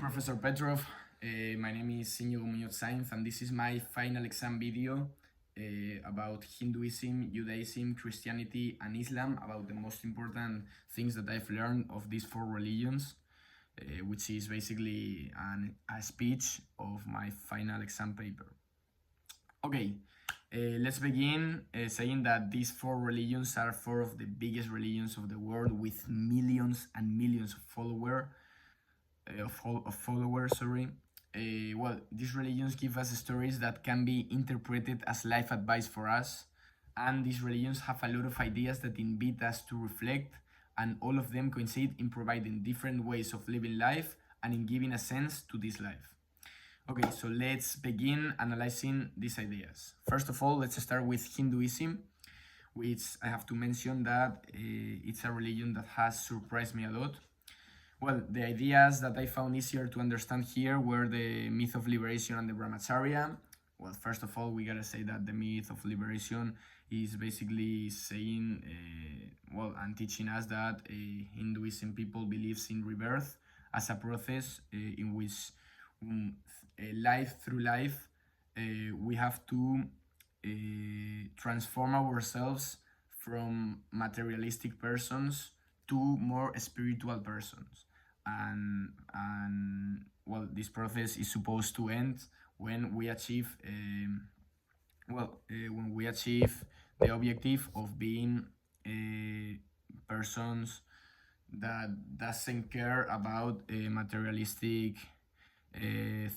Professor Petrov. My name is Inigo Muñoz Sainz, and this is my final exam video about Hinduism, Judaism, Christianity, and Islam, about the most important things that I've learned of these four religions, which is basically a speech of my final exam paper. Okay, let's begin saying that these four religions are four of the biggest religions of the world, with millions and millions of followers. Well, these religions give us stories that can be interpreted as life advice for us, and these religions have a lot of ideas that invite us to reflect, and all of them coincide in providing different ways of living life and in giving a sense to this life. Okay, so let's begin analyzing these ideas. First of all, let's start with Hinduism, which I have to mention that it's a religion that has surprised me a lot. Well, the ideas that I found easier to understand here were the myth of liberation and the brahmacharya. Well, first of all, we gotta say that the myth of liberation is basically saying, and teaching us that Hinduism people believes in rebirth as a process in which life through life we have to transform ourselves from materialistic persons to more spiritual persons. And well, this process is supposed to end when we achieve the objective of being persons that doesn't care about materialistic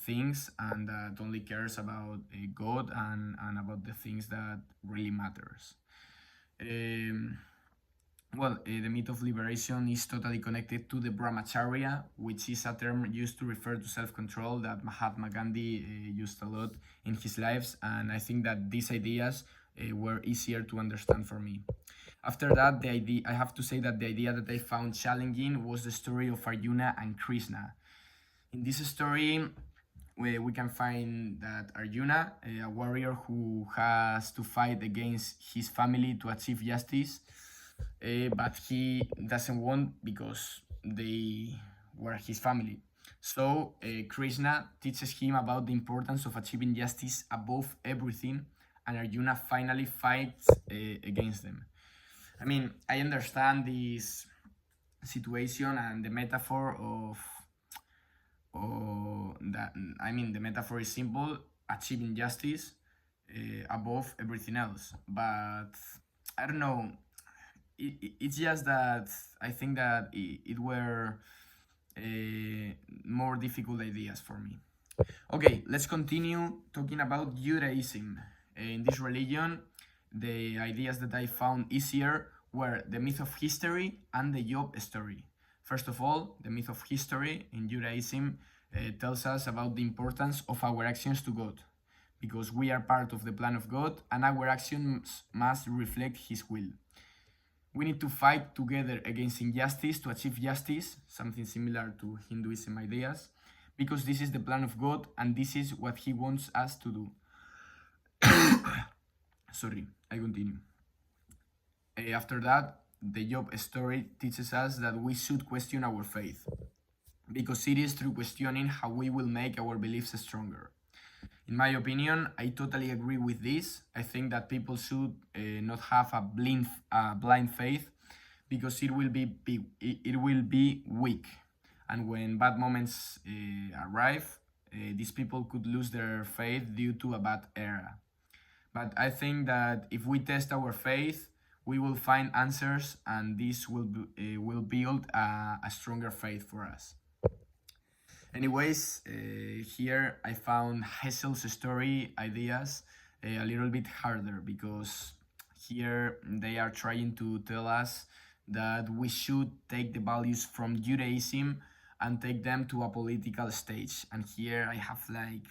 things, and that only cares about God and about the things that really matters. The myth of liberation is totally connected to the brahmacharya, which is a term used to refer to self-control that Mahatma Gandhi used a lot in his lives, and I think that these ideas were easier to understand for me. After that, I have to say that the idea that I found challenging was the story of Arjuna and Krishna. In this story, we can find that Arjuna, a warrior who has to fight against his family to achieve justice, but he doesn't want because they were his family. So Krishna teaches him about the importance of achieving justice above everything, and Arjuna finally fights against them. I mean, I understand this situation and the metaphor the metaphor is simple: achieving justice above everything else. But I don't know. It's just that I think that it were more difficult ideas for me. Okay, let's continue talking about Judaism. In this religion, the ideas that I found easier were the myth of history and the Job story. First of all, the myth of history in Judaism tells us about the importance of our actions to God, because we are part of the plan of God and our actions must reflect His will. We need to fight together against injustice to achieve justice, something similar to Hinduism ideas, because this is the plan of God and this is what He wants us to do. Sorry, I continue. After that, the Job story teaches us that we should question our faith, because it is through questioning how we will make our beliefs stronger. In my opinion, I totally agree with this. I think that people should not have a blind faith, because it will be weak. And when bad moments arrive, these people could lose their faith due to a bad era. But I think that if we test our faith, we will find answers, and this will build a stronger faith for us. Anyways, here I found Hessel's story ideas a little bit harder, because here they are trying to tell us that we should take the values from Judaism and take them to a political stage. And here I have like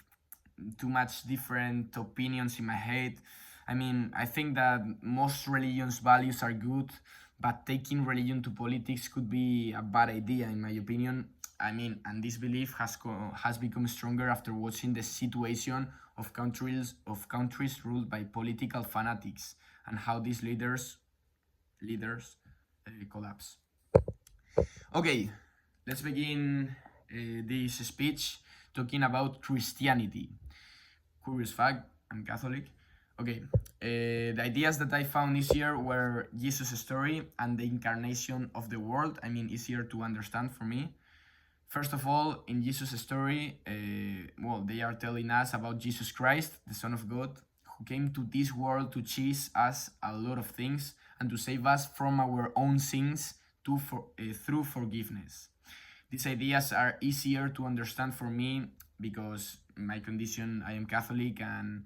too much different opinions in my head. I mean, I think that most religions' values are good, but taking religion to politics could be a bad idea, in my opinion. I mean, and this belief has become stronger after watching the situation of countries ruled by political fanatics and how these leaders collapse. Okay, let's begin this speech talking about Christianity. Curious fact, I'm Catholic. Okay, the ideas that I found easier were Jesus' story and the incarnation of the world. I mean, easier to understand for me. First of all, in Jesus' story, they are telling us about Jesus Christ, the Son of God, who came to this world to teach us a lot of things and to save us from our own sins through forgiveness. These ideas are easier to understand for me because in my condition I am Catholic, and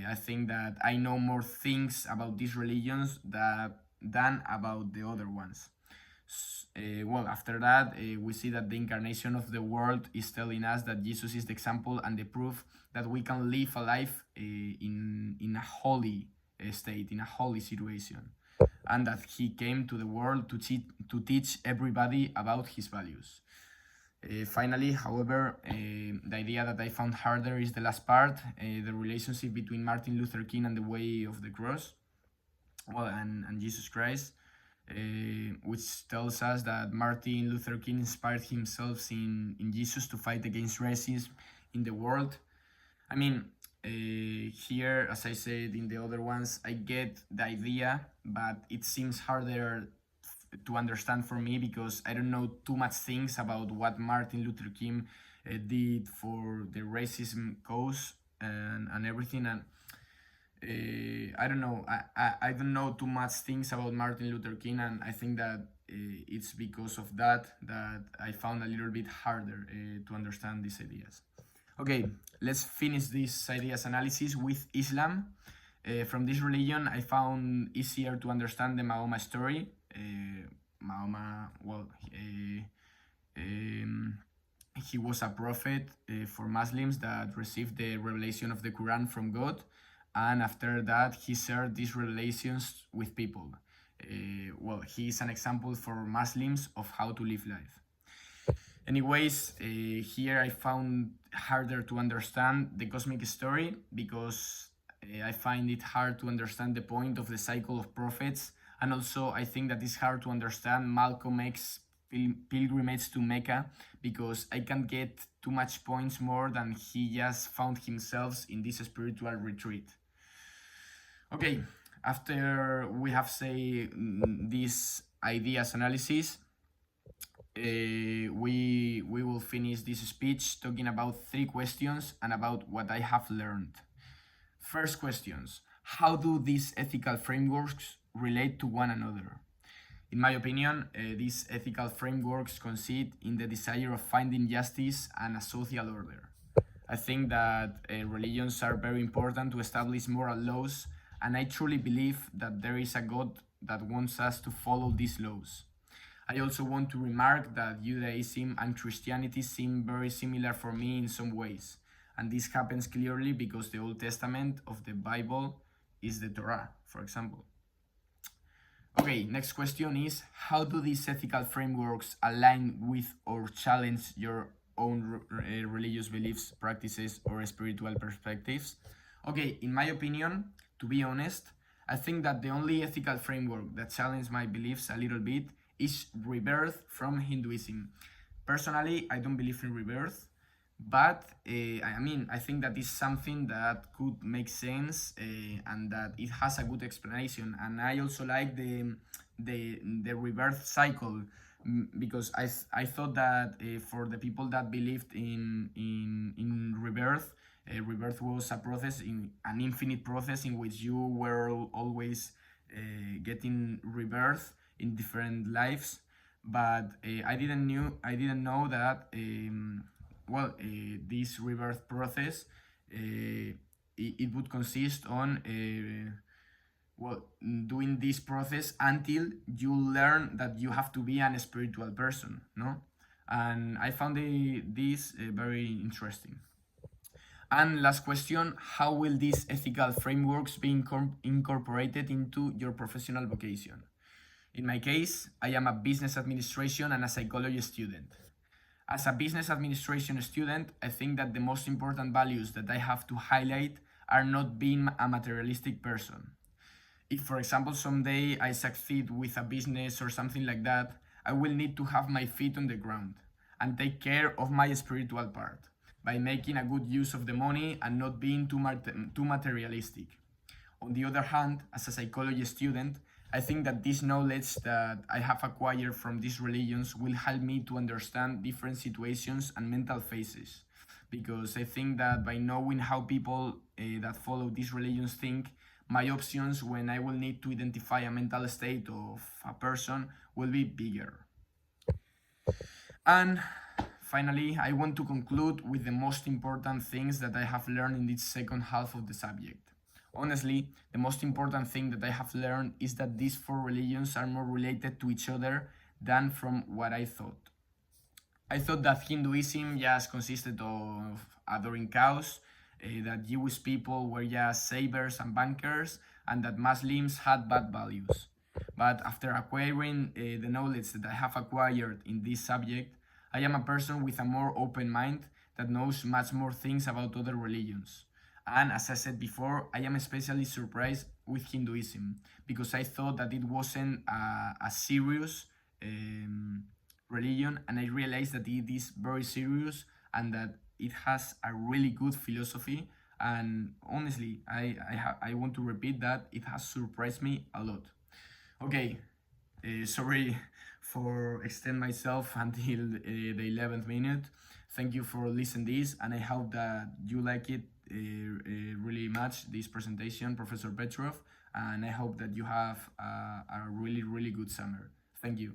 I think that I know more things about these religions than about the other ones. After that, we see that the incarnation of the world is telling us that Jesus is the example and the proof that we can live a life in a holy state, in a holy situation, and that he came to the world to teach everybody about his values. Finally, however, the idea that I found harder is the last part, the relationship between Martin Luther King and the way of the cross, and Jesus Christ, which tells us that Martin Luther King inspired himself in Jesus to fight against racism in the world. I mean, here, as I said in the other ones, I get the idea, but it seems harder to understand for me because I don't know too much things about what Martin Luther King did for the racism cause and everything. And I don't know. I don't know too much things about Martin Luther King, and I think that it's because of that I found a little bit harder to understand these ideas. Okay, let's finish this ideas analysis with Islam. From this religion, I found easier to understand the Mahoma story. Mahoma, he was a prophet for Muslims that received the revelation of the Quran from God, and after that he shared these revelations with people. He is an example for Muslims of how to live life. Anyways, here I found harder to understand the cosmic story because I find it hard to understand the point of the cycle of prophets, and also I think that it's hard to understand Malcolm X's pilgrimage to Mecca because I can't get too much points more than he just found himself in this spiritual retreat. Okay, after we have said this ideas analysis, we will finish this speech talking about 3 questions and about what I have learned. First questions: how do these ethical frameworks relate to one another? In my opinion, these ethical frameworks consist in the desire of finding justice and a social order. I think that religions are very important to establish moral laws, and I truly believe that there is a God that wants us to follow these laws. I also want to remark that Judaism and Christianity seem very similar for me in some ways, and this happens clearly because the Old Testament of the Bible is the Torah, for example. Okay, next question is: how do these ethical frameworks align with or challenge your own religious beliefs, practices, or spiritual perspectives? Okay, in my opinion, to be honest, I think that the only ethical framework that challenges my beliefs a little bit is rebirth from Hinduism. Personally, I don't believe in rebirth, but I think that is something that could make sense and that it has a good explanation. And I also like the rebirth cycle because I thought that for the people that believed in rebirth, rebirth was a process, an infinite process in which you were always getting rebirth in different lives. But I didn't know that this rebirth process it would consist on doing this process until you learn that you have to be a spiritual person, no? And I found this very interesting. And last question: how will these ethical frameworks be incorporated into your professional vocation? In my case, I am a business administration and a psychology student. As a business administration student, I think that the most important values that I have to highlight are not being a materialistic person. If, for example, someday I succeed with a business or something like that, I will need to have my feet on the ground. and take care of my spiritual part by making a good use of the money and not being too materialistic. On the other hand, as a psychology student, I think that this knowledge that I have acquired from these religions will help me to understand different situations and mental phases. Because I think that by knowing how people that follow these religions think, my options when I will need to identify a mental state of a person will be bigger. And finally, I want to conclude with the most important things that I have learned in this second half of the subject. Honestly, the most important thing that I have learned is that these four religions are more related to each other than from what I thought. I thought that Hinduism just consisted of adoring cows, that Jewish people were just savers and bankers, and that Muslims had bad values. But after acquiring the knowledge that I have acquired in this subject, I am a person with a more open mind that knows much more things about other religions. And as I said before, I am especially surprised with Hinduism because I thought that it wasn't a serious religion, and I realized that it is very serious and that it has a really good philosophy. And honestly, I want to repeat that it has surprised me a lot. Okay, sorry for extend myself until the 11th minute. Thank you for listening this, and I hope that you like it really much, this presentation, Professor Petrov, and I hope that you have a really, really good summer. Thank you.